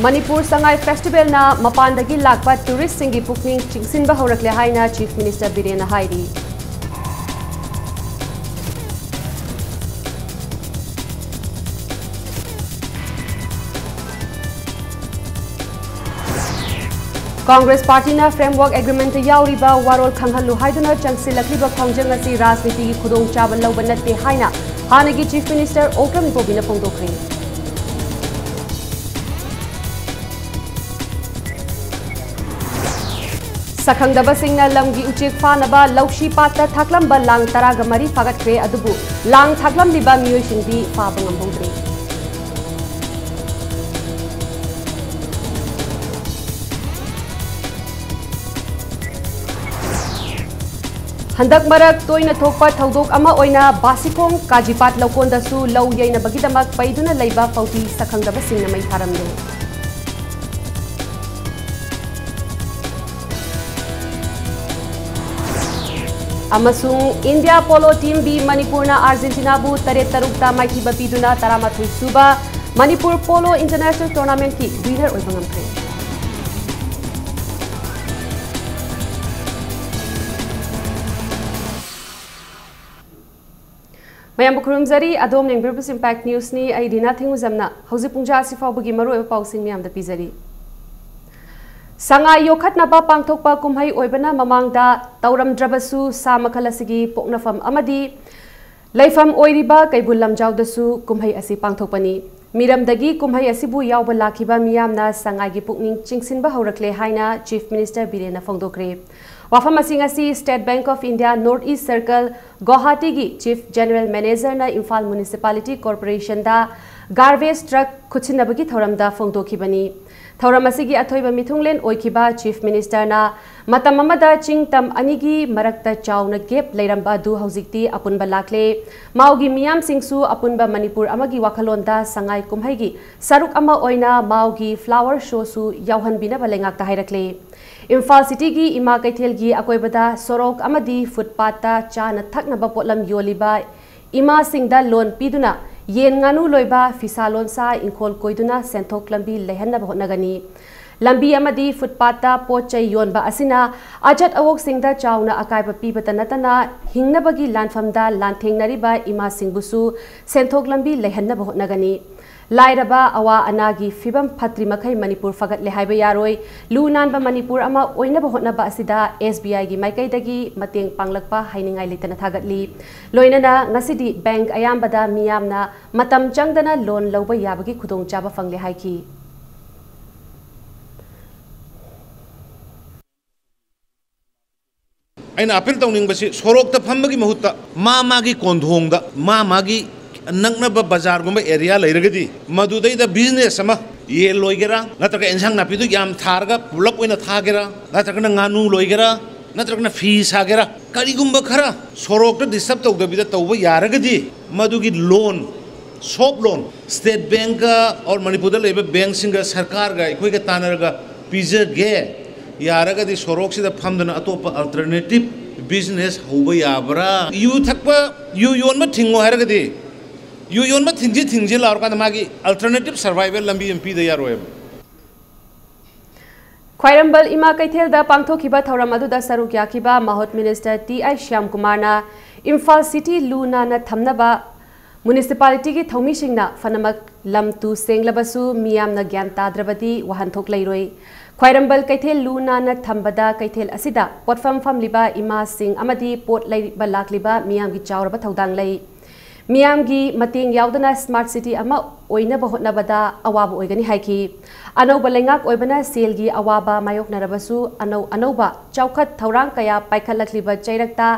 Manipur Sangai Festival na mapandagi lakpa tourist singi pukning chingsinba haurakle haina Chief Minister Birena hairi. Congress Party na framework agreement yauriba warol khanghalu haiduna changsilakliba khongjang asi rajniti gi khudong chaba lawba natte haina hanagi Chief Minister Okram Bobina phongdokre. Sakhangdaba singna lamgi uchek fanaba laushi patta thaklamba lang taraga mari fagatkhre adubu lang thaklam liba miyoi singdi faba ngambongdre. Handak marak toina thokpa thaudok ama oina basikong kajipat laukondasu lau yaina bagidamak paiduna leiba pauti sakhangdaba singna mai tharamne. Amasung India polo team bi Manipur na Argentina bu tare tarukta maithiba piduna taramathui suba Manipur polo international tournament ki winner oibangamthre. Mayam bukurumzari adom nengbirpus impact news ni ai dina thingu zamna hauji pungja sifa bugi maru eba pausing miyam da pizari. Sanga yokhat na ba pangthokpa kumhai oibana mamangda tauram drabasu samakhalasigi poknafam amadi laifam oiriba kaibul lamjawdasu kumhai asi pangthokpani. Miramdagi kumhai asibu yawba lakhiba miyamna sanga gi pukning chingsinba haurakle haina Chief Minister Birena phongdokre. Wafam asing asi State Bank of India North East Circle Guwahati gi Chief General Manager na Imphal Municipality Corporation da garbage truck khutsinabagi thoramda phongdokhibani. Thoram asigi athoiba mithunglen oikhiba Chief Minister na matam amada chingtam anigi marakta chauna gap leiramba du haujikti apunba lakle maugi miyam singsu apunba Manipur amagi wakhalonda sangai kumhai gi saruk ama oina maugi flower show su yauhanbina balengak ta hairakle. Imphal City gi ima kaithel gi akoibada sorok amadi footpath ta chana thaknaba potlam yoliba ima singda loan piduna yen nganu loiba fisalon sa inkhol koiduna senthok lambi lehanna bahonagani lambi amadi footpath ta pochai yonba asina ajat awok singda chauna akaiba pibata natana hingnabagi lanfamda lanthengnariba ima singbusu senthok lambi lehanna bahonagani Lairaba awa anagi fibam phatri makai Manipur fagat lehaiba yaroi lu nanba Manipur ama oina bahotnaba asida SBI gi maikai dagi mateng panglakpa hainingai litana thagatli loinana ngasidi bank ayambada miyamna matam changdana loan lawba yabagi khudong chaba fangle haiki aina appeal tawningbasi sorokta phambagi mahutta magi kondhongda magi Nangnaba bazar gumba area lairagadi madudai business sama ye loigera natraka ensang napidu yam tharga pulak oina thagera natraka nganu loigera natraka fees hagera karigumba khara sorokta disturb tawdabida tawba yaragadi madugi loan shop loan State Bank or Manipur da leba bank singa sarkar ga ikoi ga tanarga pizza ge yaragadi sorok sida phamdana atopa alternative business hoba yabra yu thakpa yu yonma thingo haragadi You yon ma thinji la orka magi alternative survival lambi MP da yaroy Khwairambal ima kaithel da pangthokhiba thoram adu da saruk yakhiba Mahot Minister TI Shyam Kumar na Imphal City Luna na thamnaba municipality gi thomi singna fanamak lam tu senglabasu miyam na gyan tadrabadi wahanthok leiroi Khwairambal kaithel Luna na thambada kaithel asida potfam famliba ima sing amadi pot leiba lakliba miyam gi chawraba thodang lei Miyamgi mating yaudana smart city ama oina bahotnabada awaba oigani haiki anauba lengak oibana selgi awaba mayok narabasu anauba chawkhat thaurang kaya paikhalakliba chairakta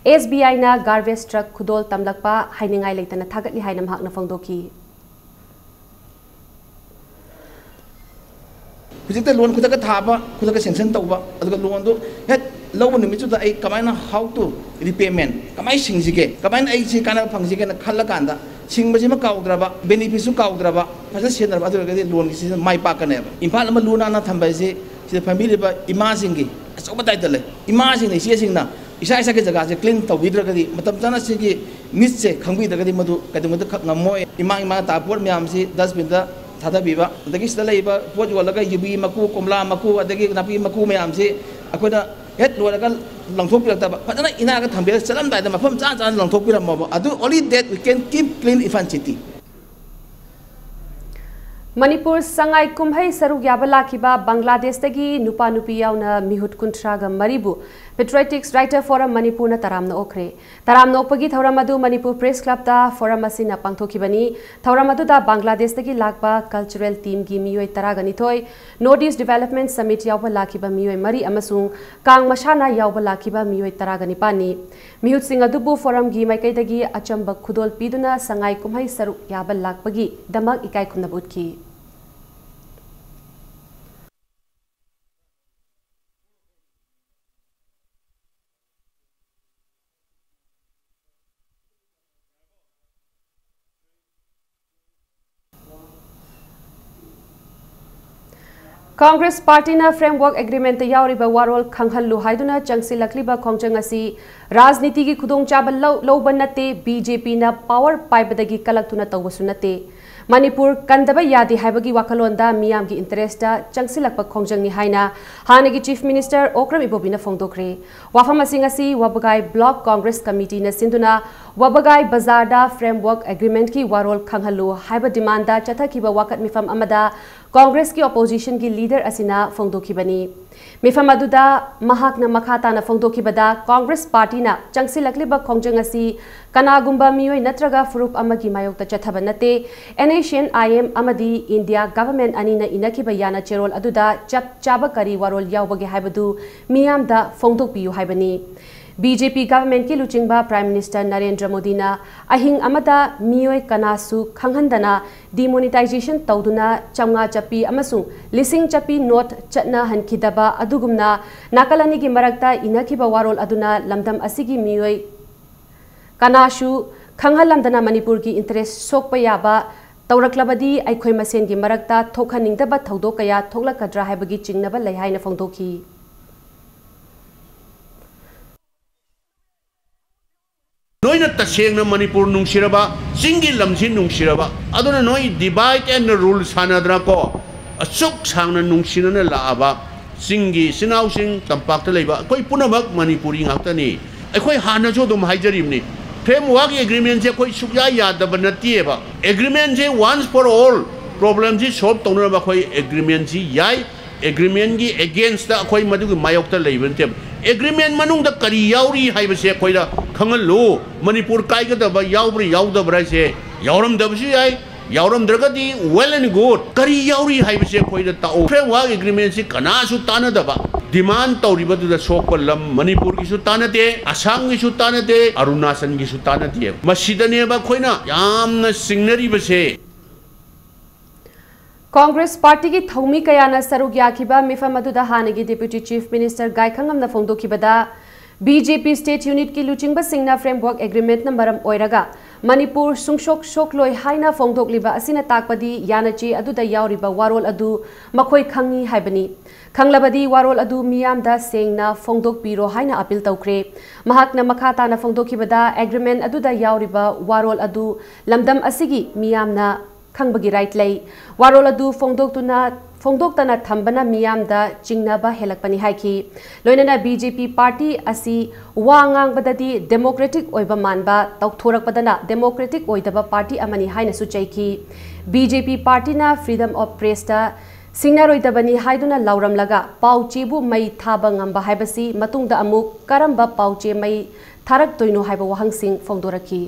SBI na garbage truck khudol tamlakpa hainingai leitana thagatli hainam hakna phangdoki Hujikta loan khudaka thaba khudaka sanction tawba aduga loan do het lawan nimichu da ai kamaina how to repayment kamai singjige kamaina ai si kana phangjige na khallakanda singbaji ma kaudraba benefit su kaudraba phasa senarba aduga de loan si mai pa kana imphal ma luna na thamba si si family ba ima singi asoba taitale ima sing ni si singna isa isa ke jaga se clean tawidra gadi matam chana si gi nis se khangbi da gadi madu kadum da khak ngamoy ima ta por myam si 10 bin da थादबीबा अदगी सिदा लेबा pose वलगा युबी मकू कोमला मकू अदगी नापी मकू मयाम से अखोना head लोरगा लंथोपिरतबा फजना इनागा थंबे चलम दायदा मफम चा चा लंथोपिरमबा अदु only that we can keep clean Imphal city Manipur sangai kumhai saruk yaba lakiba Bangladesh tagi nupa nupi yauna mihut kuntraga maribu Patriotics Writer Forum Manipur na taramna okre taramna okpagi thauramadu Manipur Press Club da forum asina pangthokibani thauramadu da Bangladesh tagi lakba cultural team gi miyoi taragani thoi Northeast Development Summit yawba lakiba miyoi mari amasung kang mashana yawba lakiba miyoi taragani pani mihut sing adubu forum gi maikai dagi achamba khudol piduna sangai kumhai saruk yaba lakpagi damak ikai khunabutki Congress Party na framework agreement yauriba warol khanghallu haiduna changsi lakliba khongjang asi rajniti gi khudong chaba lawba nate BJP na power paibadagi kalaktuna tawbasu nate Manipur kandaba yadi haibagi wakalonda miyam gi interest da changsi lakpa khongjang ni haina hanagi Chief Minister Okram Ibobina phongdokre wafam asi wabagai Block Congress Committee na sinduna wabagai bazar da framework agreement ki warol khanghallu haiba demand da chathakiba wakat mifam amada Congress ki opposition ki leader asina phongdokibani mifam aduda mahakna makhata na phongdokibada Congress Party na changsi lakliba khongjang asi kanagumba miyoi natraga furup amagi mayokta chathaban nate Asian IM amadi India government anina inakiba yana cherol aduda chap chaba kari warol yawbagi haibadu miyam da phongdokpiyu haibani BJP government ki luchingba Prime Minister Narendra Modi na ahing amada miyoi kanasu khanghandana demonetization tawduna chamnga chapi amasung lising chapi note chatna hankidaba adugumna nakalani gi marakta inakiba warol aduna lamdam asigi miyoi kanasu khanghalamdana Manipur ki interest sokpa yaba tawraklabadi aikhoi masen gi marakta thokhaningdaba thawdo kaya thoklakadra haibagi chingnaba leihaina phongdokhi Noina tasengna Manipur nungsiraba singi lamsin nungsiraba aduna noi divide and rule sanadra ko asuk sangna nungsina laaba singi sinau sing tampakta leiba koi punamak Manipuri ngaktani akoi hana jo dum haijarimni framework agreement je koi sukya yadaba natieba agreement je once for all problem ji solve tawna ba koi agreement ji yai agreement gi against da koi madu mayokta leiben tem agreement manung da kari yauri haibase koi da khangallo Manipur kai ga da ba yaubri yaudabra se yauram da bisi ai yauram dragadi well and good kari yauri haibase koi da ta framework agreement si kana su tana da ba demand tauriba du da sokpa lam Manipur gi su tana de Assam gi su tana de Arunachal gi su tana de masidane ba koi na yamna signary base Congress Party ki thaumi kayana saruk yakiba mifam aduda hanagi Deputy Chief Minister Gaikangam na phongdokibada BJP State Unit ki luchingba singna framework agreement na maram oiraga Manipur sungshok shokloi haina phongdokliba asina takpadi yanachi aduda yauriba warol adu makhoi khangi haibani khanglabadi warol adu miyam da sengna phongdok piro haina appeal tawkre mahakna makhata na phongdokibada agreement aduda yauriba warol adu lamdam asigi miyamna khangbagi right lei warol adu phongdoktana thambana miyam da chingnaba helakpani haiki loinana BJP party asi wangang badadi democratic oiba manba tauthorakpadana democratic oidaba party amani haina su chaiki BJP party na freedom of press ta singnaroidabani haiduna lauramlaga pauchebu mai thaba ngamba haibasi matungda amuk karamba pauche mai tharak toino haiba wahangsing phongdoraki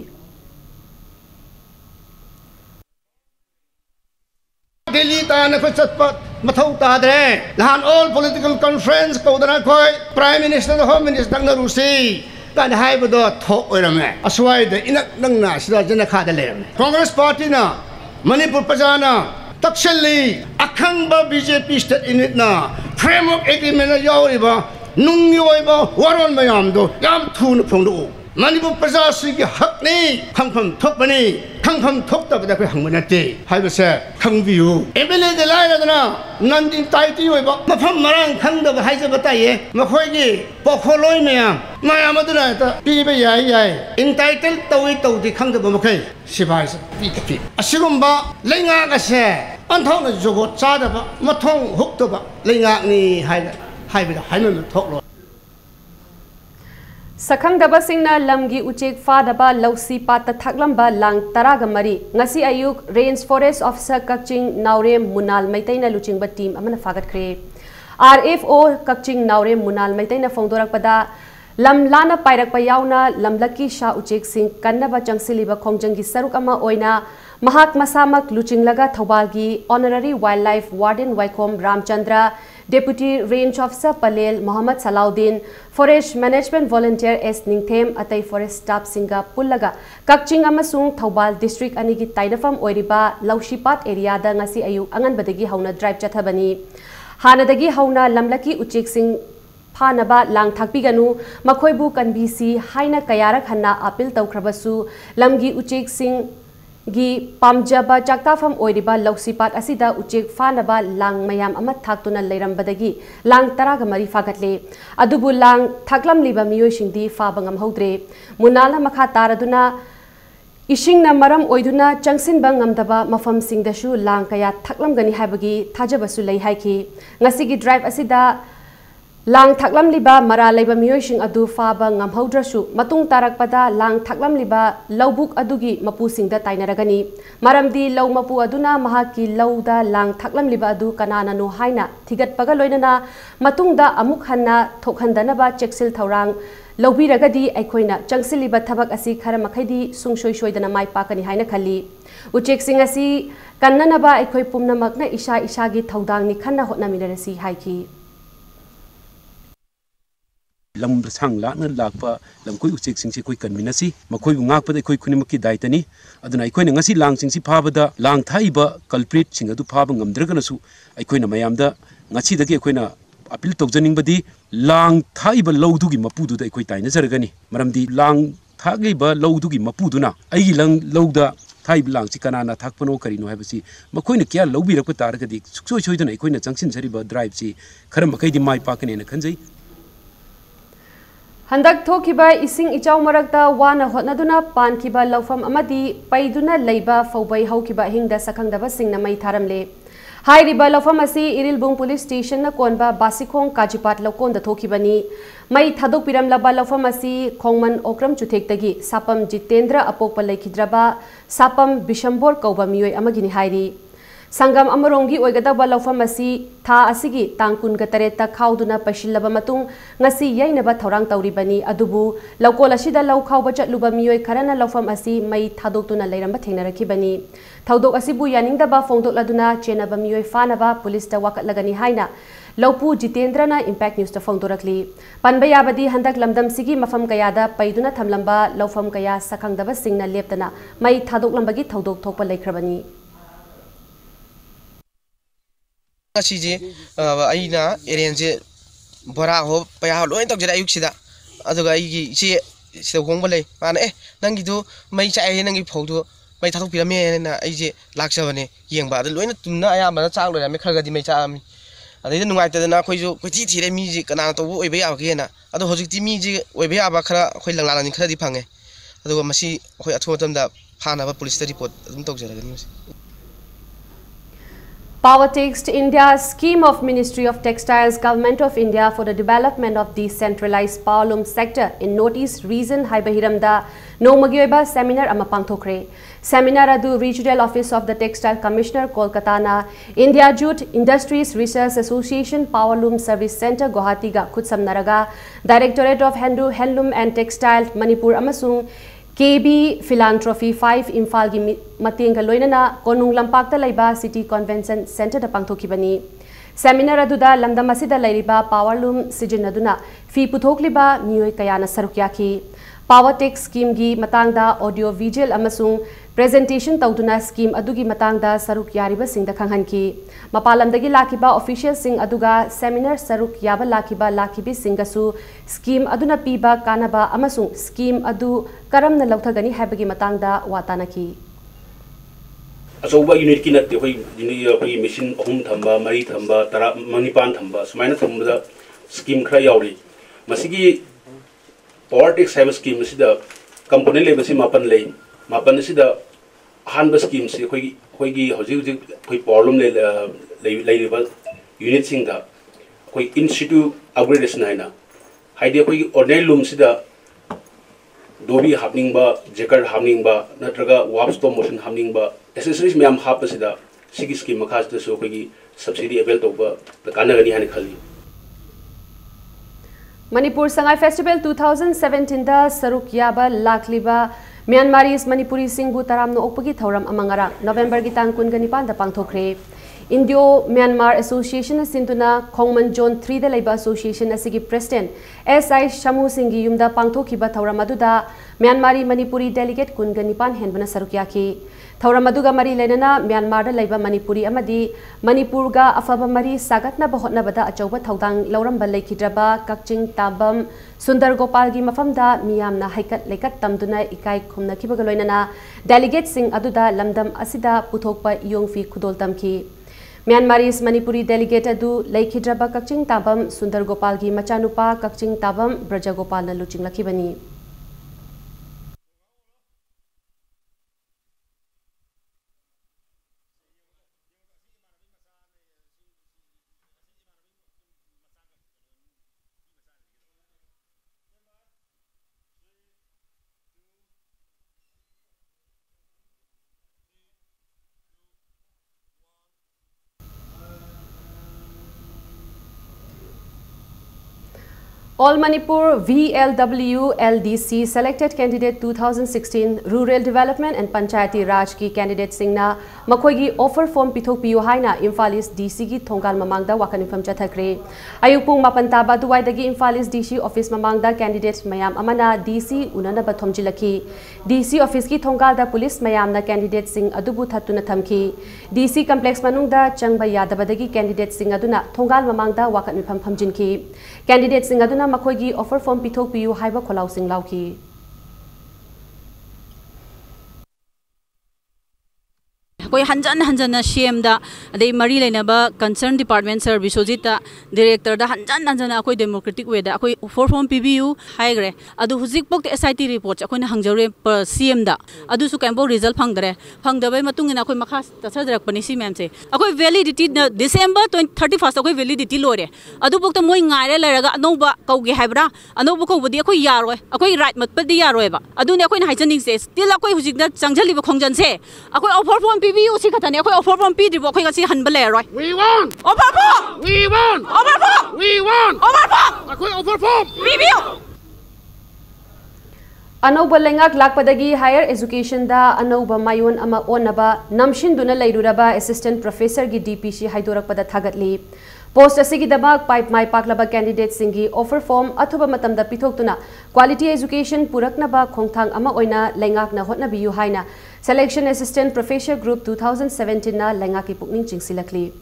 Delhi tana ko chatpat mathau ta de lahan all political conference ko dana khoi Prime Minister the Home Minister na rusi kan hai bodo thok oirame aswai de inak nang na sida jana kha de lem Congress Party na Manipur pajana takshali akhang ba BJP state unit na framework agreement na yauriba nungi oiba waron mayam do yam thun phongdu Manipur Prajasi ki hak ni khangpham thokbani khangpham thoktabada ko hangmanate haibase khangbiu MLA de lai na nandin taiti oiba mafam marang khangda haije bataye makhoi gi pokholoi mayam aduna ta pibe yai entitled tawi tawdi khangda makhai sibai pi asigumba lenga ga se anthong jogot chada ba mathong hukto ba lengak ni hai thoklo Sakhangdaba singna lamgi uchek fadaba lausi pata thaklamba lang taraga mari ngasi ayuk Range Forest Officer Kakching Naurem Munal Maitaina luchingba team amana fagat khre RFO Kakching Naurem Munal Maitaina phongdorak pada lam lana pairak payauna lamlaki sha uchek sing kannaba changsiliba khongjangi saruk ama oina mahak masamak luchinglaga thobalgi honorary wildlife warden Waikom Ramchandra Deputy Range Officer Palel Muhammad Salaudin Forest Management Volunteer S Ningthem atai Forest Staff Singa Pullaga Kakching amasung Thobal District anigi tainafam oiriba Laushipat area da ngasi ayu anganbadagi hauna drive chathabani hanadagi hauna lamlaki uchik sing phanaba lang thakpiganu makhoibu kanbisi haina kayarak hanna appeal tawkhrabasu lamgi uchik sing gi pamjaba chaktafam oiriba lausipat asida uchek fanaba lang mayam ama thaktuna leirambadagi lang taraga mari fagatle adubu lang thaklam liba miyoi singdi fabangam hodre munala makha taraduna isingna maram oiduna changsin bangamdaba mafam singdashu lang kaya thaklam gani habagi thajabasu lei haiki ngasigi drive asida lang thaklam liba mara leiba miyoi sing adu faba ngam hodrasu matung tarakpada lang thaklam liba laubuk adugi mapu singda tainaragani maramdi law mapu aduna mahaki lawda lang thaklam liba adu kanana no haina thigat paga loinana matungda amuk hanna thokhandana ba cheksil thorang lawbiragadi aikoina changsiliba thabak asi khara makhaidi sungsoi soidana mai pakani haina khali uchek sing asi kannana ba aikoi pumna makna isha gi thodang ni khanna hotna minarasi haiki lam sang la na lakpa lam koi uchek sing si koi kanminasi makoi ngak pa koi khunimaki daitani aduna aikoi na ngasi lang sing si phabada lang thaiba culprit sing adu phaba ngamdragana su aikoi na mayamda ngachi dagi aikoi na appeal tawjaning badi lang thaiba lawdu gi mapudu da aikoi taina jaragani maramdi lang thagi ba lawdu gi mapudu na ai lang lawda thai lang si kanana thakpano karino habasi makoi na kya lawbi rakpa taragadi suksoi soidana aikoi na changsin sariba drive si kharam makai di mai pakane na khanjai Handak thokiba ising ichaw marakta wana hotnaduna pankiba lawfam amadi paiduna leiba fawbai haukiba hingda sakhangdaba singna mai tharamle hairiba lawfam asi Irilbung Police Station na konba Basikhong Kajipat Lokonda thokibani mai thadok piram laba lawfam asi Khongman Okram Chuthektagi Sapam Jitendra apokpa leikidraba Sapam Bishambor kauba miyoi amagini hairi Sangam Amarongi oigadaba lawfam asi tha asigi tangkun gatareta khawduna pashillaba matung ngasi yainaba thorang tauribani adubu lawkol asida law khawba chatluba miyoi kharana lawfam asi mai thadoktuna leiramba thengnarakibani thaudok asibu yaningdaba phongdokladuna chenaba miyoi fanaba police ta wakatlagani haina Lawpu Jitendra na Impact News ta phongdorakli panba yabadi handak lamdam sigi mafam kayada paiduna thamlamba lawfam kaya sakhangdaba singna leptana mai thadoklambagi thaudok thokpa leikrabani Asije aina arrange bora ho paya loi tok jara ayuk sida aduga igi si sida gongba lei mana nangi du mai chai nangi phaudu mai thak pirame na aije laksabane yengba adu loina tumna aya mana chak loi me kharga di mai cha ami adai nungai ta na khoi ju khoi ti thire mi ji kana to oi be ya ke na adu hojik ti mi ji oi be ya ba khara khoi langla ni khara di phange aduga masi khoi athotam da phana ba police report adum tok jara gani Power Text India scheme of Ministry of Textiles Government of India for the development of decentralized powerloom sector in Northeast Region Haibahiramda Nomagiba seminar ama pangthokre seminar adu Regional Office of the Textile Commissioner Kolkata na India Jute Industries Research Association Powerloom Service Center Guwahati ga khutsamnaraga Directorate of Handloom and Textile Manipur amasung KB Philanthropy 5 Imphal gi matenga loinana konung lampakta laiba City Convention Center da pangthokibani seminar aduda lamdam asida lairiba powerloom sijinaduna fi puthokliba miyoi kayana sarukyaki Power Text scheme gi matangda audio visual amasung presentation tawduna scheme adugi matangda saruk yariba singda khanghanki mapalamdagi lakiba official sing aduga seminar saruk yaba lakibi singasu scheme aduna piba kanaba amasung scheme adu karamna lauthagani habagi matangda watanaki asoba unit ki natte hoi machine ahum thamba mari thamba tara manipan thamba sumaina thamba scheme khara yauri masigi Power Text cyber scheme sida component level si mapan sida अहानब scheme से अखोई हजिक अखोई problem लेरिबा unit सिंगदा अखोई institute upgradation है हाइदे अखोई ordinary loom सिदा dobby हापनिंगबा जेकर हापनिंगबा नत्रगा वाप स्टॉप मोशन हापनिंगबा एसेसरीज मैम हापसिदा सिगी स्कीम मखासदसु अखोई सब्सिडी अवेल तौबा कानगनी हानि खली Manipur Sangai Festival 2017 da saruk yaba lakliba Myanmaris Manipuri singbu taram no okpagi thauram amangara November gi tang kun ganipan da pangthokre Indo Myanmar Association sinduna Khongman Zone 3 da laiba association asigi president SI Shamu Singhi yumda pangthokiba thauram aduda Myanmari Manipuri delegate kun ganipan henbana saruk yaki Thauram aduga mari lenana Myanmar da laiba Manipuri amadi Manipur ga afaba mari sagatna bahotna bada achauba thaudang lauramba laikhidraba Kakching Tabam Sundar Gopal gi mafamda miyamna haikat leikat tamduna ikai khumna kibaga loinana delegate sing aduda lamdam asida puthokpa yongfi khudol tamki Myanmaris Manipuri delegate adu laikhidraba Kakching Tabam Sundar Gopal gi machanupa Kakching Tabam Braja Gopal na luching lakibani All Manipur VLW LDC selected candidate 2016 Rural Development and Panchayati Raj ki candidate singna makhoi gi offer form pithok piu haina Imphalis DC gi thongal mamangda wakanifam chathakre ayupung mapan taba duwai dagi Imphalis DC office mamangda candidate mayam amana DC unana bathomjilaki DC office ki thongal da police mayam na candidate sing adubu thatuna thamki DC complex manungda changba yadabadagi candidate sing aduna thongal mamangda wakanifam phamjinki candidate sing aduna makhoi gi offer form pithok piu haiba kholau sing lauki कोई हंजन हंजन CM दा अदे मरी लेनबा concern department service होजिता director दा हंजन हंजन अकोई democratic वे दा अकोई for form PBU हाइग्रे अदु हुजिक पोक SIT report अकोई हंगजौरे CM दा अदुसु कैंबो result फंगदरे फंगदबे मतुंगिना अकोई मखा तसदरकपनि सी मैम से अकोई वैलिडिटी डिसेंबर 31 अकोई वैलिडिटी लोरे अदु पोक त मोय ngaire लेरगा अनोबा कौगे हाइब्रा अनोबा कौबदी अकोई यारोय अकोई राइट मतपदी यारोयबा अदुने अकोई हाइजनिंग से स्टिल अकोई हुजिक दा चंगजलिबा खोंजन से अकोई ऑफर फॉर्म पीबी उसी कथन है कोई ऑफर फॉर्म पी दिबो कोई गसी हनबले रॉय we want offer form we want offer form we want offer form कोई ऑफर फॉर्म रिव्यू अनौब लेंगाक लाकपदगी हायर एजुकेशन दा अनौब मायोन अमा ओनबा नमशिनदुना लैरुरबा असिस्टेंट प्रोफेसर गी डीपीसी हाइदोरकपदा थागतली पोस्ट असिगी दबाक पाइप माइ पाकलबा कैंडिडेट सिंगी ऑफर फॉर्म अथुबा मतमदा पिथोक्तुना क्वालिटी एजुकेशन पुरकनबा खोंगथांग अमा ओइना लेंगाकना होटनबियु हाइना Selection Assistant Professor Group 2017 na lengaki pukning chingsilakli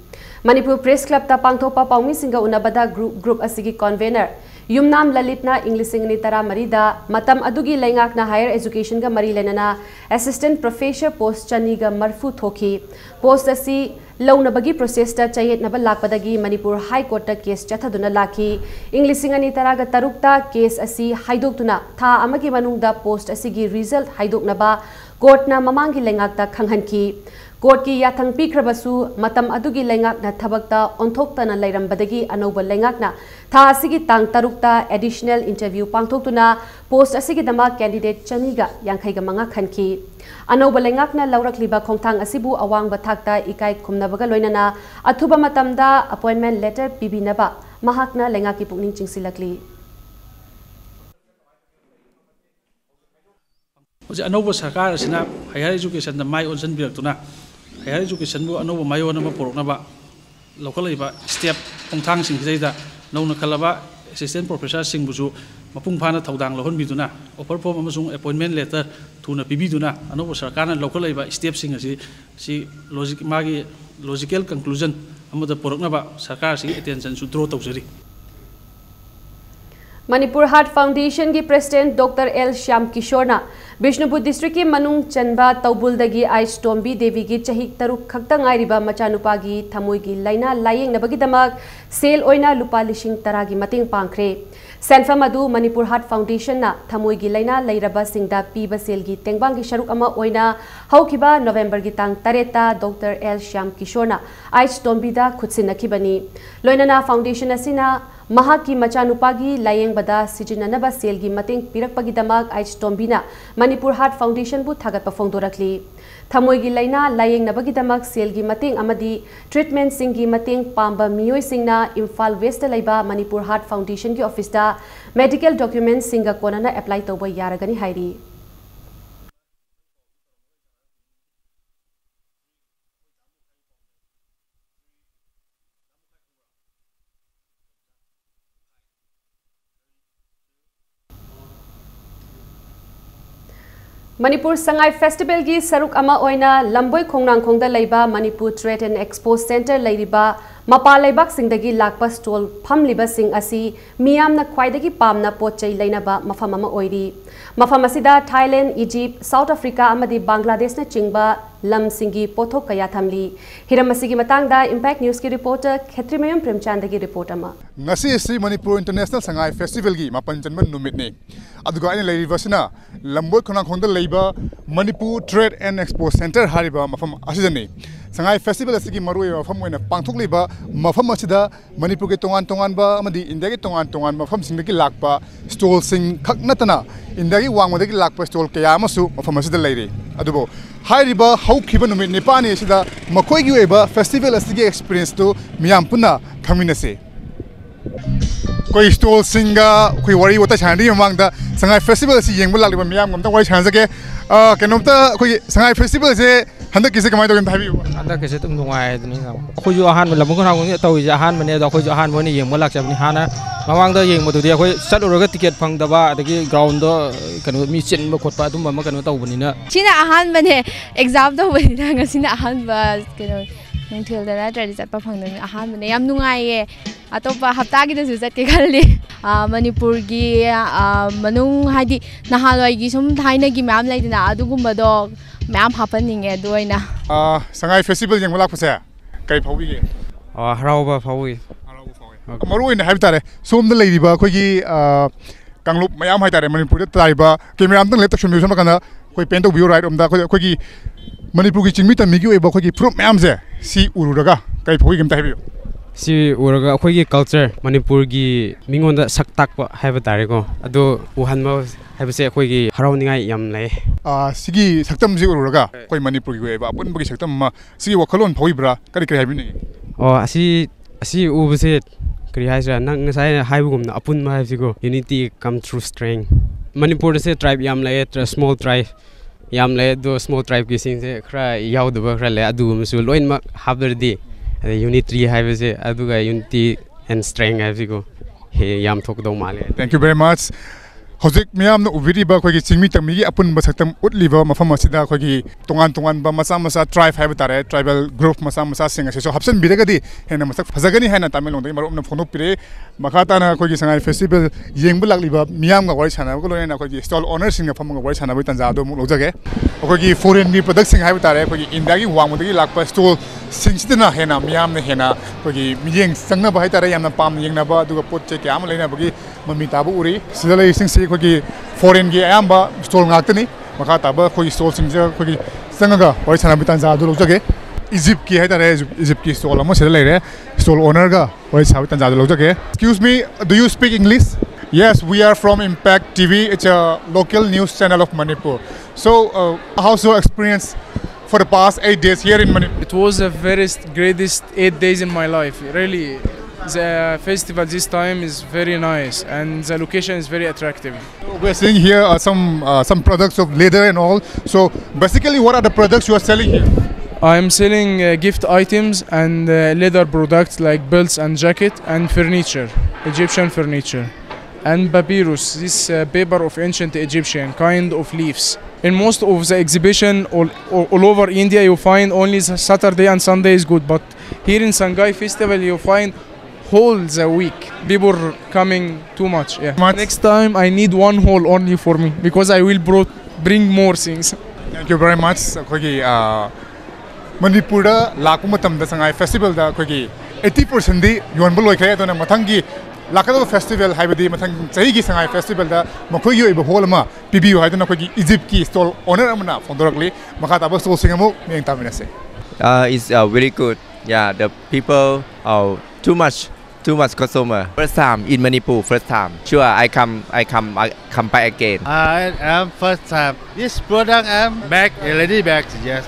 Manipur Press Club ta pangthopa paumi singa unabada group asigi convener Yumnam Lalitna Englishing ni tara marida matam adugi lengak na higher education ga mari lenana assistant professor post chani ga marfu thoki post asi launabagi process ta chayet naba lakpadagi Manipur High Court ta case chathaduna laki Englishing ni tara ga tarukta case asi haidoktuna tha amagi manungda post asigi result haidoknaba court na mamangi lengak ta khanghanki court ki yathang pikrabasu matam adugi lengak na thabakta onthokta na lairambadagi anoba lengak na tha asigi tang tarukta additional interview pangthoktuna post asigi dama candidate chaniga yankhaiga manga khanki anoba lengak na laurakliba khongthang asibu awang bathakta ikai khumnabaga loinana athuba matamda appointment letter pibinaba mahakna lengaki pukning chingsilakli Oje anoba sarkar asina higher education da mai onsan birakuna higher education bu anoba mai onama porokna ba local iba step pongthang sing seida nauna khalaba assistant professor sing busu mapung phana thaudang lohon biduna offer form amasung appointment letter thuna pibiduna anoba sarkar na local iba step sing asi si logical conclusion amada porokna ba sarkar si attention su draw tawjari Manipur Heart Foundation की President Dr. L. Shyam Kishorna Bishnupur District की Manung Chanba Taubulदगी Ice Tombi Devi की चहिक तरुक खक्ता ngairiba machanupaगी thamoigi laina layeng nabagidamag sale oina lupa lishing taragi mating pangkhre Senfam adu Manipur Heart Foundation na thamoigi laina leiraba singda piba sale gi tengbang gi sharuk ama oina haukiba November gi tang tareta Dr. L. Shyam Kishorna Ice Tombi da khutsinakibani loinana foundation asina Mahaki Machanupagi Layeng Bada Sijinanaba Selgi Mating Pirakpagi Damag Ice Tombina Manipur Heart Foundation Bu Thagat Pafongdorakli Thamoigi Laina Layeng Nabagi Damag Selgi Mating Amadi Treatment Singi Mating Pamba Miyoi Singna Imphal West Laiba Manipur Heart Foundation ki office da medical documents Singa Konana apply Toba Yaragani Hairi Manipur Sangai Festival gi saruk ama oina lamboi khongnang khongda leiba Manipur Trade and Expo Center leiriba mapa leibak singdagi lakpa stall phamliba sing asi miyamna khwaidagi pamna potchai leinaba mafam ama oiri mafam asida Thailand Egypt South Africa amadi Bangladesh na chingba lam singi pothok kaya thamli hiram asigi matangda Impact News ki reporter Khetrimayam Premchandagi report ama ngasi si Manipur International Sangai Festival gi mapan janman numit ne aduga ina leiribasina lamboi khonang khongda leiba Manipur Trade and Expo Center hariba mafam asidani Sangai Festival asigi marui mafam oina pangthok liba mafam asida Manipur ke tongan ba amadi India ke tongan mafam singdagi lakpa stall sing khaknatana India ki wangmadagi lakpa stall kaya amasu mafam asida leire adubo hairiba haukiba numit nipani asida makoi gi oiba festival asigi experience to miyam punna khaminase koi stall singa koi wari wata chandi mamangda Sangai Festival si yengbu lakliba miyam ngamta wari chansake kenomta koi Sangai Festival se handa kise kamai togen thabi handa kise tum nungai duni na khoi ju ahan lam ko nang ni tawi ahan mane da khoi ju ahan mone yengbu lak chabni hana mamangda yengbu du dia khoi chaluraga ticket phangdaba adagi ground do kanu mi chen ba khotpa dum ma kanu tawbani na sina ahan mane exam do bani na ngasina ahan ba kanu nungthil da na tradi chatpa phangdani ahan mane yam nungai ye atopa hafta gi da ju chat ke khalli Manipur gi manung haidi nahalwai gi sum thaina gi mam laidina adugumba do mam hapaninge doina Sangai Festival jeng malak pase kai phawi ge harauba phawi maru ina habi tare som da leiriba khoi gi kanglup mayam hai tare Manipur da taiba camera am tang laptop shum yusam kana khoi pen to view right om da khoi gi Manipur gi chingmi ta mi gi oiba khoi gi proof mayam je si ururaga kai phawi gem ta habi si uraga khoi gi culture Manipur gi mingonda saktak ba haiba tare ko adu uhanma haibase khoi gi harauningai yam lai sigi saktam ji ururaga khoi Manipur gi oiba apun bagi saktam ma sigi wakhalon phawi bra kari kari habi ni asi ubase kari haisa nang ngasai haibugumna apun ma haibsigo unity come through strength Manipur se tribe yam lai small tribe yam lai do small tribe gi sing se khra yaudaba khra lai adu musul loin ma habderdi unity haibase aduga unity and strength haibsigo he yam thok do male Thank you very much Hojik miyam na ubiri ba khoi gi chingmi tammi gi apun ba saktam utliba mafam asida khoi gi tongan ba masa tribe haiba tare tribal group masa sing ase so hapsan biragadi hena masak phajagani haina tamil longdai marom na phonok pire makhata na khoi gi Sangai Festival yengbu lakliba miyam ga wari chana ko loina khoi gi stall owner sing na pham ga wari chana bai tanja do mu lojage khoi gi foreign gi product sing haiba tare khoi gi India gi wangmodagi lakpa stall sing sidna hena miyam na hena khoi gi miyeng sangna ba hai tare yamna pam yengna ba duga pot che kyam leina bagi mami tabu uri sidalai sing si khoi gi foreign gi ayamba stall ngaktani makha taba khoi stall sing ja khoi gi sangaga wari chana bitan ja do lojage Egypt ki hai tare Egypt ki stall amo sele leire stall owner ga wari chana bitan ja do lojage Excuse me, do you speak English? Yes, we are from Impact TV. It's a local news channel of Manipur. So how's your experience for the past 8 days here in Manipur? It was the greatest 8 days in my life. Really, the festival this time is very nice and the location is very attractive. We're seeing here some products of leather and all. So basically, what are the products you are selling here? I'm selling gift items and leather products like belts and jacket and furniture, Egyptian furniture. And papyrus, this paper of ancient Egyptian, kind of leaves. In most of the exhibition all over India, you find only Saturday and Sunday is good, but here in Sangai Festival, you find holes a week. People coming too much. Yeah. Next time I need one hole only for me because I will bring more things. Thank you very much. Kogi Manipur da lakpa matam da sangai festival da kogi 80% di yonba loikre adona mathangi lakado festival haibadi mathang chahi gi sangai festival da makhoi yoi ba hol ma pibiu haidona kogi Egypt ki stall owner amna fondorakli makha ta ba stall singamu meng taminase. It's very good. Yeah, the people are too much customer. First time in Manipur, first time. Sure, I come back again. I am first time. This product I'm back, already back. Yes,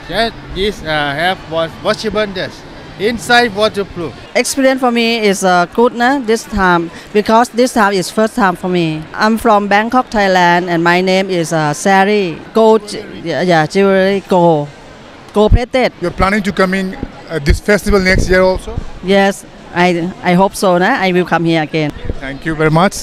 this have washable. Yes, inside waterproof. Experience for me is good this time because this time is first time for me. I'm from Bangkok, Thailand, and my name is Sari. Jewelry Go plated. You're planning to come in this festival next year also? Yes, I hope so. I will come here again. Thank you very much.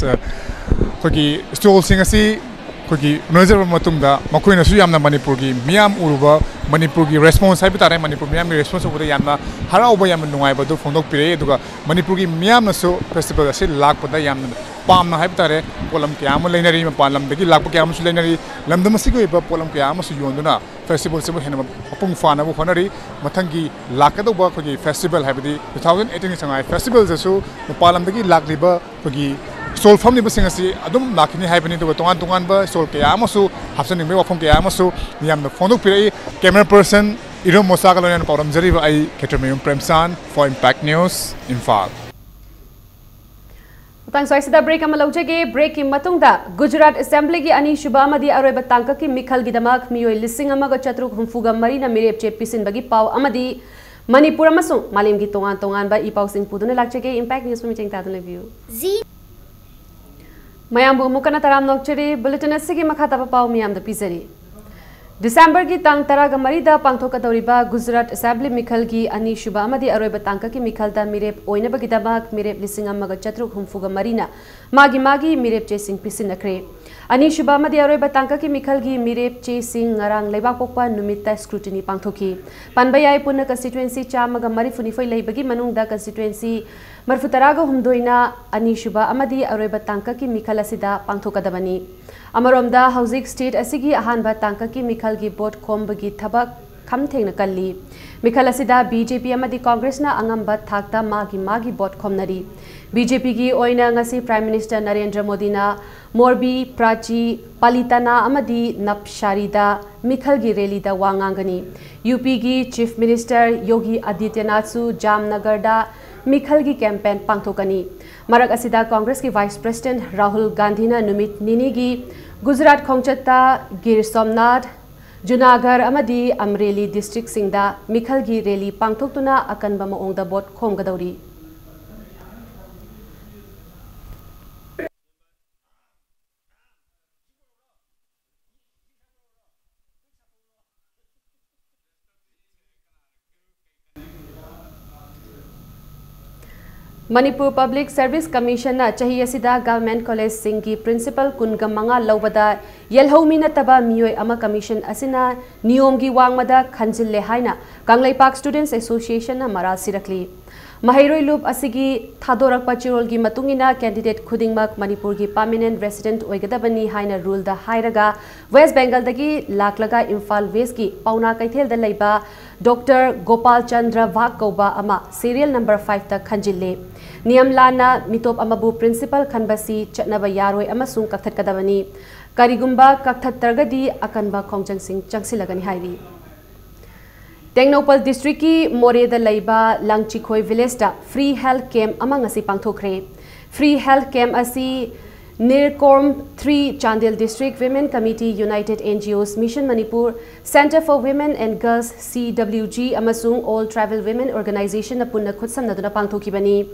Kogi stall singasi kogi nozer matumda makoi na su yamna Manipur gi miam uruba Manipur gi response hai bitare Manipur miam response ubuda yamna harau ba yam nungai ba do phondok pire duga Manipur gi miam na su festival ase lak pada yamna pam na hai bitare polam kyam leinari ma palam dagi lak pa kyam su leinari lamdam asi ko ba polam kyam su yonduna festival se hena apung fana bu honari mathangi lakado ba kogi festival haibadi 2018 ni sangai festival jasu palam dagi lakliba kogi Sol from the Basingasi, Adum Lakini happening to Tongan ba, Sol Kayamasu, Hapsan in from Kayamasu, Niam the Fondo Piri, camera person, Irom Mosagalo and Poram Zariva, I Ketamarium Premsan for Impact News, Infal. Thanks for the break. Amalojage break in Matunda, Gujarat Assembly gi Ani Shubama di Araba Tanka ki Mikhal Gidamak, Mio Lissingamaga Chatruk Humfuga Marina Mirep Pisin Bagi Pau Amadi, Manipur Masu, Malim Gitongan ba Ipau Sing Puduna Lakchage, Impact News from Tatan View. Mayambu Mukana Taram Nokcheri, Bulletin Sigi Makata Pau Miam the Pizari. December ki tang taraga marida pangthoka toriba Gujarat Assembly Mikhal gi Ani Shubama di Aroba Tanka ki Mikhal da Mirep Oina Bagidabak Mirep Lissingamaga Chatruk Humfuga Marina, Magi Mirep Chasing Pisinakre. Ani Shubama di Aroba Tanka ki Mikhal gi Mirep Chasing Ngarang Lebak Pokpa Numita Scrutiny Pangthoki. Panbayai Puna constituency Chamaga Marifunifoi Lebagi Manungda constituency Marfutaraga Humdoina Ani Shuba Amadi Aroba Tanka ki Mikhal Asida Pangthoka Dabani. Amaromda Housing State Asigi Ahanba Tanka ki Mikhal gi Bot Kombagi Thabak Kamtheng Nakalli. Mikhal Asida BJP Amadi Congress na Angamba Thakta Magi Bot Komnari. BJP gi Oina Ngasi Prime Minister Narendra Modi na Morbi, Prachi, Palitana Amadi Napsharida Mikhal gi rally da Wangangani. UP gi Chief Minister Yogi Adityanath su Jamnagar da Mikhal gi campaign pangthokani. Marak asida Congress ki Vice President Rahul Gandhi na numit nini gi Gujarat Khongchatta, Gir Somnath, Junagadh amadi Amreli district singda Mikhal gi rally pangthoktuna akanba maongda bot khomgadauri. Manipur Public Service Commission na chahi asida Government College Singhi Principal Kunga Manga Lawbada Yelhomi na taba miyoi ama commission asina niyomgi wangmada khanjille haina Kanglaipak Students Association na maral sirakli. Mahairoi loop asigi Thadorak Pachirol gi matungina candidate khudingmak Manipur gi permanent resident oigadabani haina rule da hairaga West Bengal dagi laklaga Imphal West gi Pauna Kaithel da leiba Dr. Gopal Chandra Vak Kauba ama serial number 5 ta khanjille. Niyam lana mitop amabu principal khanbasi chatnaba yaroi amasung kakthat kadabani. Karigumba kakthat targadi akanba khongjang sing changsilagani hairi. Tengnopal district ki More da Laiba Langchikhoi village da free health camp amang asi pangthokre. Free health camp asi Nirkorm 3 Chandel District Women Committee United NGOs Mission Manipur Center for Women and Girls CWG amasung All Travel Women Organization na punna khutsam naduna pangthokibani.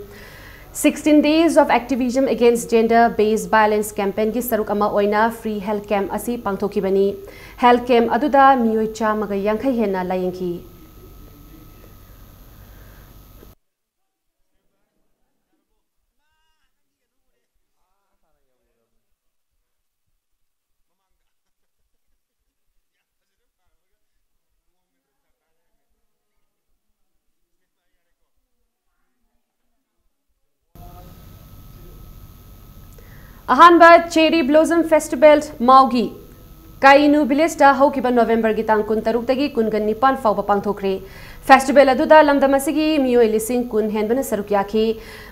16 days of activism against gender-based violence campaign ki saruk ama oina free health camp asi pangthokibani. Health camp aduda miyoi chamaga yankhai hena layengki. अहानबा cherry blossom festival माउगी काइनु village दा हौकिबा नवंबर की तांग 13 तगी 19 फाउबा पांगथोखरे festival अदुदा लमदमसिगी मियोय लिसिंग कुन हेनबना सरुक याखी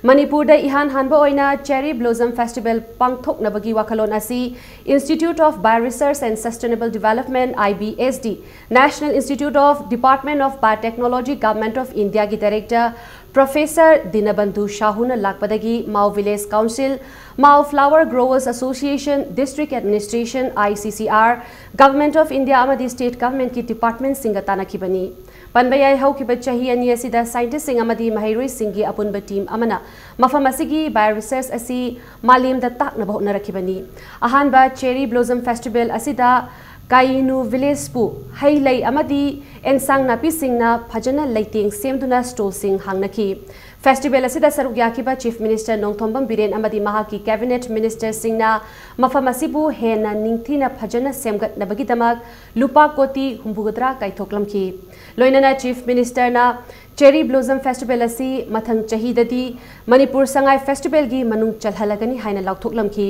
मणिपुर दा इहान हानबा ओइना चेरी ब्लॉसम फेस्टिवल पांगथोकनबगी वाखलोन असि institute of bio research and sustainable development IBSD national institute of department of biotechnology government of India की डायरेक्टर प्रोफेसर दिनबंधु शाहुन लाकपदगी Mao village council Mao flower growers association district administration ICCR government of India अमदी state government की department सिंगा तानाखिबनी पनबयाय हौकिबा चही अनि असिदा scientist सिंग अमदी महिरोई सिंगी अपुनबा team अमना मफम असिगी bio research असि मालेमदा ताकनबा होनरखिबनी अहानबा चेरी ब्लॉसम फेस्टिवल असिदा काइनु विलेज पु हैलै अमदी एनसांग नापी सिंगना फजना लैतेंग सेमदुना स्टॉल सिंग हांगनखी फेस्टिवल असिदा सरुक याखिबा चीफ मिनिस्टर नोंगथोंबम बिरेन अमदी महाकी कैबिनेट मिनिस्टर सिंगना मफम असिबु हेना निंगथिना फजना सेमगतनबगिदमक लुपा कोटी हुंबुगद्रा काइथोकलमखी लोइनना चीफ मिनिस्टर ना चेरी ब्लॉसम फेस्टिवल असि मथंग चहीददी मणिपुर संगाई फेस्टिवल की मनुंग चलहलगनी हाइना लाउथोकलमखी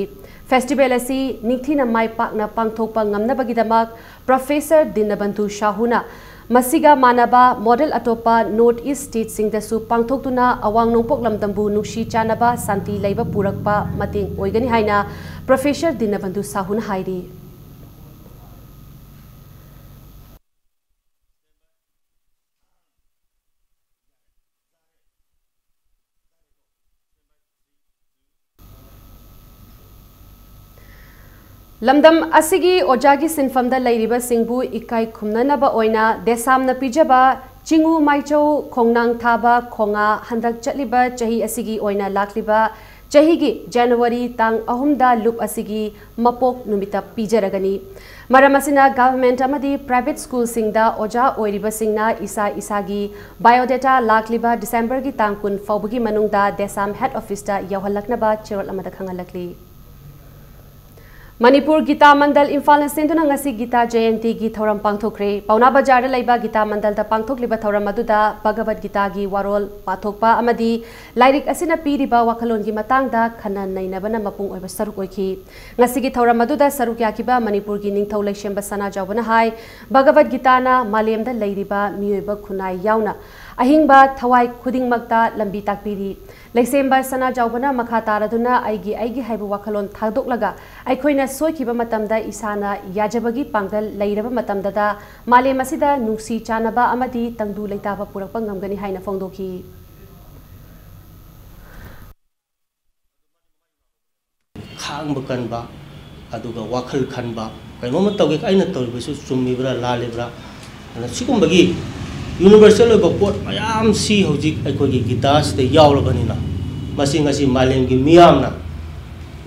फेस्टिवल असि निंगथिना माइ पाकना पांगथोकपा ngamnabagidamag प्रोफेसर दिनबंधु शाहुना मसिगा मानबा मॉडल अटोपा नॉर्थ ईस्ट स्टेट सिंगदसु पांगथोकतुना अवांग नोंपोक लमदंबु नुक्सी चानबा शांति लैबा पुरकपा मतेंग ओइगनी हाइना प्रोफेसर दिनबंधु शाहुना हाइरी लमदम असिगी ओजागी सिनफमदा लैरिबा सिंगबु इकाई खुमननबा ओइना देसामना पिजबा चिंगु माइचौ खोंगनांग थाबा खोंगा हंदक चलिबा चही असिगी ओइना लाखलिबा चहीगी जनवरी तांग अहुमदा लुप असिगी मपोक नुमिता पिजरगनी मरम असिना गवर्नमेंट अमदी प्राइवेट स्कूल सिंगदा ओजा ओइरिबा सिंगना इसा इसागी बायोडेटा लाखलिबा डिसेंबर की तांग कुन फौबगी मनुंगदा देसाम हेड ऑफिसदा यौहलकनबा चिरोल अमदा खंगलकली मणिपुर गीता मंडल इम्फाल सेंदुना ngasi गीता जयंती की थौरम पांगथोखरे पौना बाजार लैबा गीता मंडल दा पांगथोखलिबा थौरम अदुदा भगवत गीता की वारोल पाथोकपा अमदी लाइरिक असिना पीरिबा वाखलोन की मतंगदा खनन नैनबना मपुंग ओइबा सरुक ओइखी ngasi की थौरम अदुदा सरुक याकिबा मणिपुर की निंगथौ लैशेंबा सना जावना हाय भगवत गीताना मालेमदा लैरिबा मियोइबा खुनाई यावना अहिंगबा थवाई खुदिंगमक्ता लंबी ताकपीरी लैसेंबा सना जावबना मखा तारदुना आइगी हाइबा वाखलोन थादोकलगा अखोइना सोइखिबा मतमदा इसाना याजबगी पांगल लैरबा मतमदा मालेम असिदा नुंसी चानबा अमदी तंगदु लैताबा पुरकपा ngamgani हाइना फोंदोखी खांगबा कनबा अदुगा वाखल खनबा कैनोम तौगे आइना तौरिबसु चुम्मिब्रा लालेब्रा सिगुंबगी यूनिवर्सल पोट मैम सी हजिक अखोगी गीतास यावरबनीना मसिंगसी मालेम की मियामना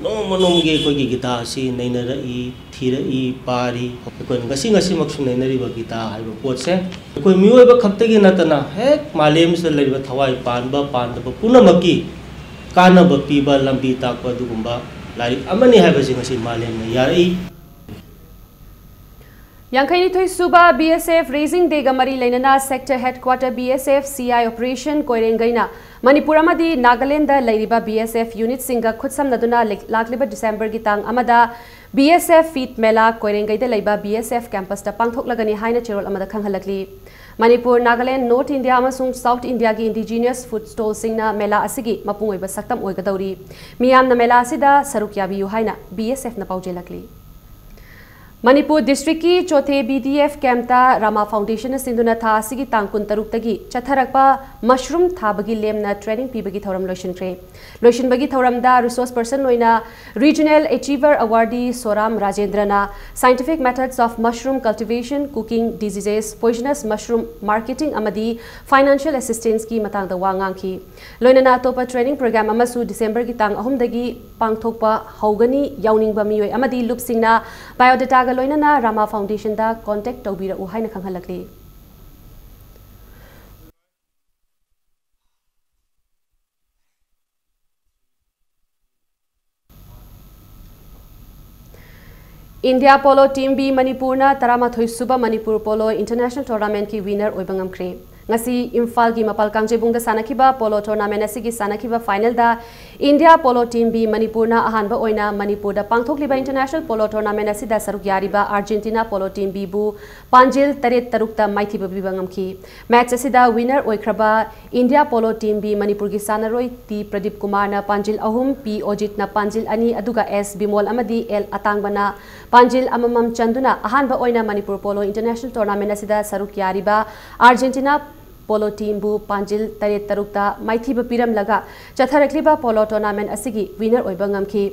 नोम नोमगी अखोगी गीता सी नैनरई थीरई पारी अखोन गसी गसी मक्सु नैनरिबा गीता हाइबा पोटसे अखोई मियोइबा खक्तगी नतना हेक मालेम से लैबा थवाई पानबा पानदबा पुनमकी कानबा पीबा लंबी ताकबा दुगुंबा लाइक अमनी हाइबा सिंगसी मालेम ने यारई यांखैनी थोई सुबा BSF रेजिंग डे गमरी लेनना sector headquarter BSF CI operation कोइरेंगैना मणिपुर अमदी नागालैंड दा लैरिबा BSF यूनिट सिंगा खुदसमनदुना लाखलिबा डिसेंबर की तांग अमदा BSF फीट मेला कोइरेंगैदा लैबा BSF कैंपस दा पांगथोकलगनी हाइना चिरोल अमदा खंगहलकली मणिपुर नागालैंड नॉर्थ इंडिया अमसुंग साउथ इंडिया की इंडिजिनियस फूड स्टॉल सिंगना मेला असिगी मपुंग ओइबा सक्तम ओइगदौरी मियामना मेला असिदा सरुक याबियु हाइना BSF ना पाउजेलकली मणिपुर डिस्ट्रिक्ट की चौथे BDF कैंपता रामा फाउंडेशन सिंधुना था सिगी तांकुन तरुक तगी चथरकपा मशरूम थाबगी लेमना ट्रेनिंग पीबगी थौरम लोइशनबगी थौरमदा रिसोर्स पर्सन लोइना रीजनल अचीवर अवार्डी सोराम राजेंद्रना scientific methods of mushroom cultivation cooking diseases poisonous mushroom marketing अमदी फाइनेंशियल असिस्टेंस की मतंगदा वांगांखी लोइनना तोपा ट्रेनिंग प्रोग्राम अमसु डिसेंबर की तांग अहुमदगी पांगथोकपा हौगनी याउनिंगबा मियोय अमदी लुपसिंगना बायोडेटा लोइनना रामा फाउंडेशन दा कांटेक्ट तौबिरउ हाइना खंगहलकली इंडिया पोलो टीम बी मणिपुरना 13 सुबा मणिपुर पोलो इंटरनेशनल टूर्नामेंट की विनर ओइबंगमख्रे ngasi Imphal gi Mapal Kangjebung da sanakiba polo tournament asigi sanakiba final da India polo team bi Manipur na ahanba oina Manipur da pangthokliba international polo tournament asida saruk yariba Argentina polo team bi bu Panjil taret tarukta maithiba bibangamki match asida winner oikraba India polo team bi Manipur gi sanaroi T Pradeep Kumar na Panjil ahum P Ojit na Panjil ani aduga S Bimol amadi L Atangbana Panjil amamam chanduna ahanba oina Manipur polo international tournament asida saruk yariba Argentina polo team bu Panjil taret tarukta maithiba piram laga chatharakliba polo tournament asigi winner oiba ngamki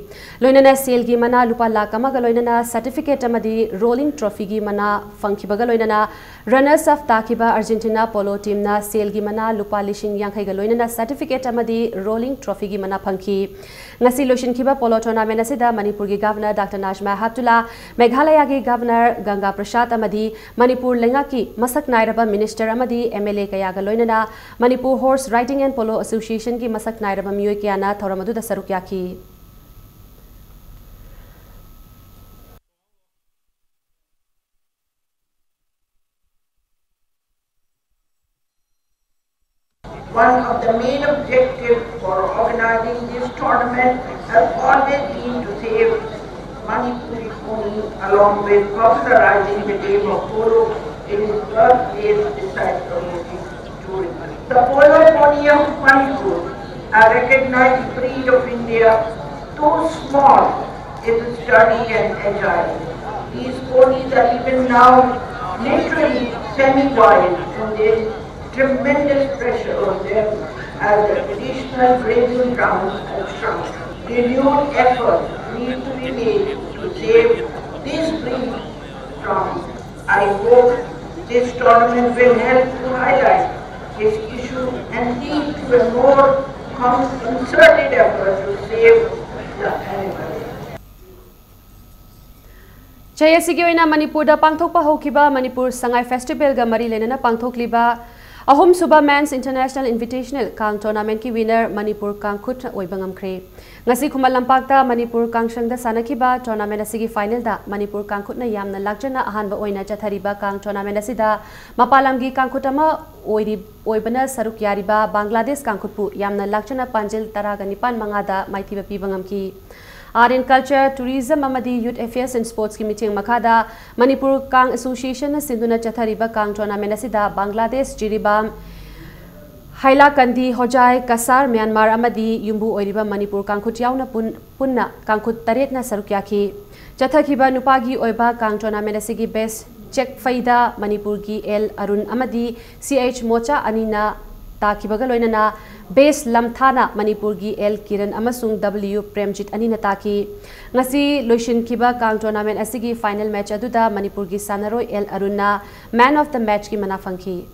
loinana sel gi mana lupa lakh amaga loinana certificate amadi rolling trophy gi mana fangkhibaga loinana runners of takiba Argentina polo team na sel gi mana lupa lishing yankhai ga loinana certificate amadi rolling trophy gi mana phangki ngasi lotion khiba polo tournament asida Manipur gi governor Dr Najma Hatula Meghalaya gi governor Ganga Prasad amadi Manipur lenga ki masak nairaba minister amadi MLA kaya ga loinana Manipur horse riding and polo association ki masak nairaba miyoi kiyana thoramadu da saruk yaki One of the main objectives for organizing this tournament has always been to save Manipuri pony along with popularizing the game of polo in its birthplace besides promoting tourism. The polo pony of Manipur, a recognized breed of India, though small, is sturdy and agile. These ponies are even now literally semi-wild and there is tremendous pressure on them as the traditional grazing grounds have shrunk. Renewed efforts need to be made to save this breed from. I hope this tournament will help to highlight this issue and lead to a more concerted effort to save the animals. Chayasigi oina Manipur da pangthokpa hokiba Manipur Sangai Festival ga mari lenana pangthokliba Ahum Suba Men's International Invitational Kang Tournament ki winner Manipur Kangkhut oibangam kre ngasi Khumal Lampakta Manipur Kangshang da sanakiba tournament asigi final da Manipur Kangkhut na yamna lakjana ahanba oina chathariba Kang tournament asida mapalamgi Kangkhut ama oibana saruk yariba Bangladesh Kangkhutpu yamna lakjana Panjil taraga nipan mangada maithiba pibangam ki Art and Culture, Tourism, Amadi Youth Affairs and Sports ki meeting makada Manipur Kang Association Sinduna Chathariba Kang Tournament asida Bangladesh Jiribam Haila Kandi Hojai Kasar Myanmar Amadi Yumbu Oiriba Manipur Kangkhut yauna punna Kangkhut taret na sarukyaki Chathakiba Nupagi Oiba Kang Tournament asigi Best Check Faida Manipur gi L Arun Amadi CH Mocha Anina Takibaga loinana Base Lamthana Manipur gi L Kiran amasung W Premjit Anina Taki ngasi loishin kiba Kang tournament asigi final match aduda Manipur gi Sanaroi L Aruna man of the match ki manafangki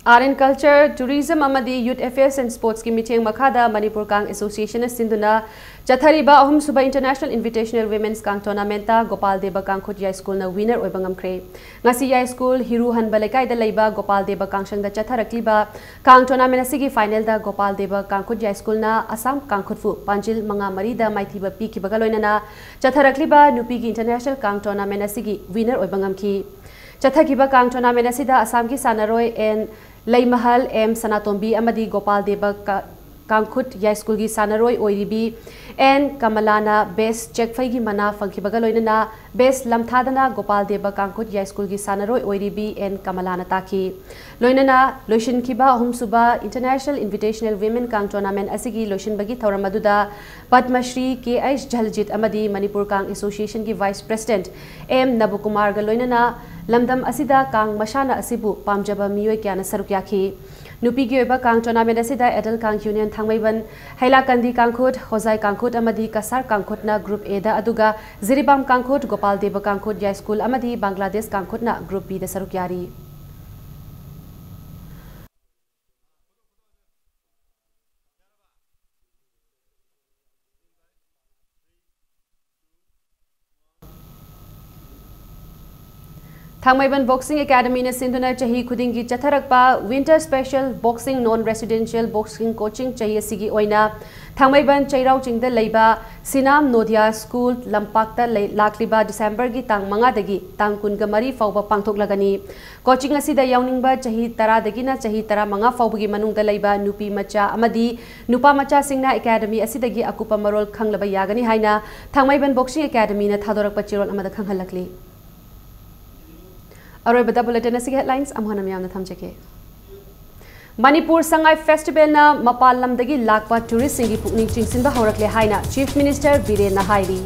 Art and Culture, Tourism, Amadi Youth Affairs and Sports ki meeting makada Manipur Kang Association sinduna chathariba ahum suba International Invitational Women's Kang Tournament ta Gopal Deba Kangkhut Yai School na winner oibangam kre ngasi Yai School Hiru Hanba Lekai da leiba Gopal Deba Kangshang da chatharakliba Kang Tournament asigi final da Gopal Deba Kangkhut Yai School na Assam Kangkhutfu Panjil manga mari da maithiba pi ki bagaloinana chatharakliba Nupi gi International Kang Tournament asigi winner oibangam ki chathakiba Kang Tournament asida Assam ki Sanaroi and Laimahal M Sanatombi Amadi Gopal Deba Kangkhut Yai School gi Sanaroi Oiribi and Kamalana Best Check Faigi Mana Fangkibaga loinana Best Lamthadana Gopal Deba Kangkhut Yai School gi Sanaroi Oiribi and Kamalana Taki loinana Loishin Kiba Ahum Suba International Invitational Women Kang Tournament asigi Loishin Bagi Thoramaduda Padma Shri K.H. Jhaljit Amadi Manipur Kang Association gi Vice President M Nabukumar ga loinana Lamdam asida Kang Mashana asibu pamjaba miyoi kyana sarukyaki Nupi gi oiba Kang Tournament asida Adult Kang Union Thangmaiban Haila Kandi Kangkhut Hozai Kangkhut amadi Kasar Kangkhut na Group A da aduga Ziribam Kangkhut Gopal Deba Kangkhut Yai School amadi Bangladesh Kangkhut na Group B da sarukyari Thangmaiban Boxing Academy na sinduna chahi khudingi chatharakpa Winter Special Boxing Non-Residential Boxing Coaching chahi asigi oina Thangmaiban Chairau Chingda leiba Sinam Nodia School Lampakta lakliba December gi tang manga dagi tang kunga mari fauba pangthoklagani coaching asida yawningba chahi tara dagi na chahi tara manga fauba gi manungda leiba nupi macha amadi nupa macha singna academy asidagi akupa marol khanglaba yagani haina Thangmaiban Boxing Academy na thadorakpa chirol amada khanghalakli Aroy bulletin asig headlines amhana miyamna thamjake Manipur Sangai Festival na mapal lamdagi lakpa tourist singi pukning chingsinba haurakle haina Chief Minister Biren na hairi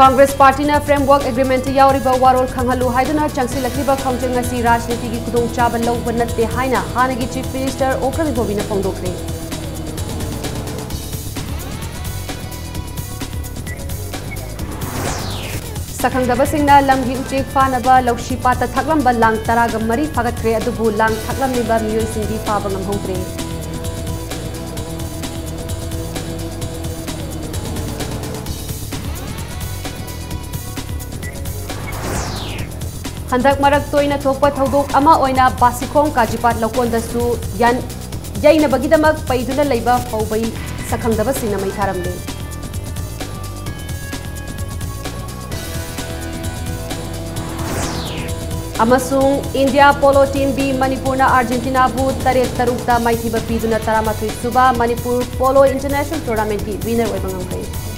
Congress Party na framework agreement yauriba warol khanghalu haiduna changsi lakliba khongjeng asi rajniti gi khudong chaba lawba natte haina hanagi Chief Minister Okrami Bobina phongdokre Sakhangdaba singna lamgi uchek fanaba lawshi pata thaklamba lang taraga mari phagatkre adubu lang thaklamniba miyoi singdi phaba ngamhongtre Handak marak toina thokpa thodok ama oina Basikhong Kajipat Lakondasu yan yaina bagidamak paiduna leiba faubai sakhangdaba singna mai tharamle Amasung India Polo Team B Manipurna Argentina bu taret tarukta maithiba piduna 13 suba Manipur Polo International Tournament ki winner oibangam kai